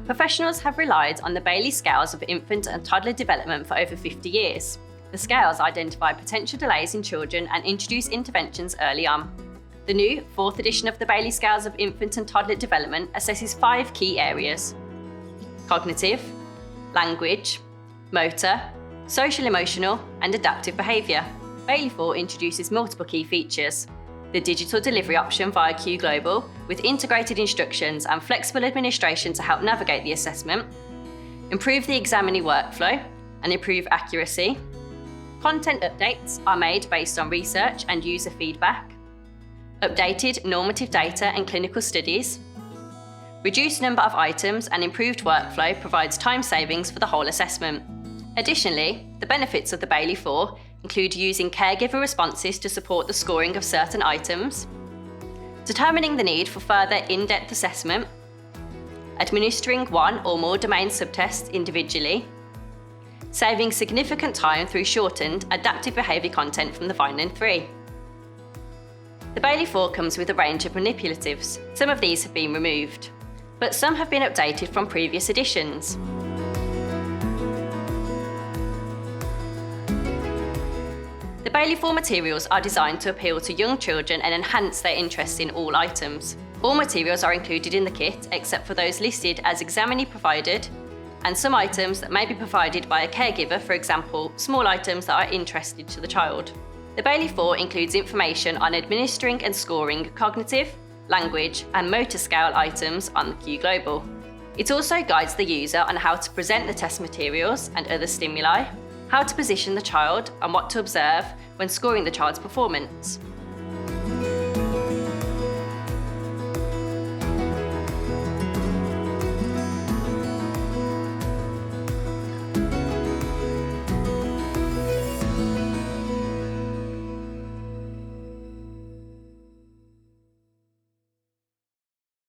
Professionals have relied on the Bayley scales of infant and toddler development for over 50 years. The scales identify potential delays in children and introduce interventions early on. The new 4th edition of the Bayley scales of infant and toddler development assesses 5 key areas: cognitive, language, motor, social emotional, and adaptive behaviour. Bayley-4 introduces multiple key features: the digital delivery option via Q Global, with integrated instructions and flexible administration to help navigate the assessment, improve the examinee workflow, and improve accuracy. Content updates are made based on research and user feedback, updated normative data and clinical studies, reduced number of items and improved workflow provides time savings for the whole assessment. Additionally, the benefits of the Bayley-4 include using caregiver responses to support the scoring of certain items, determining the need for further in-depth assessment, administering one or more domain subtests individually, saving significant time through shortened adaptive behaviour content from the Vineland 3. The Bayley-4 comes with a range of manipulatives. Some of these have been removed, but some have been updated from previous editions. The Bayley-4 materials are designed to appeal to young children and enhance their interest in all items. All materials are included in the kit except for those listed as examinee provided, and some items that may be provided by a caregiver, for example, small items that are interested to the child. The Bayley-4 includes information on administering and scoring cognitive, language, and motor scale items on the Q Global. It also guides the user on how to present the test materials and other stimuli, how to position the child, and what to observe when scoring the child's performance.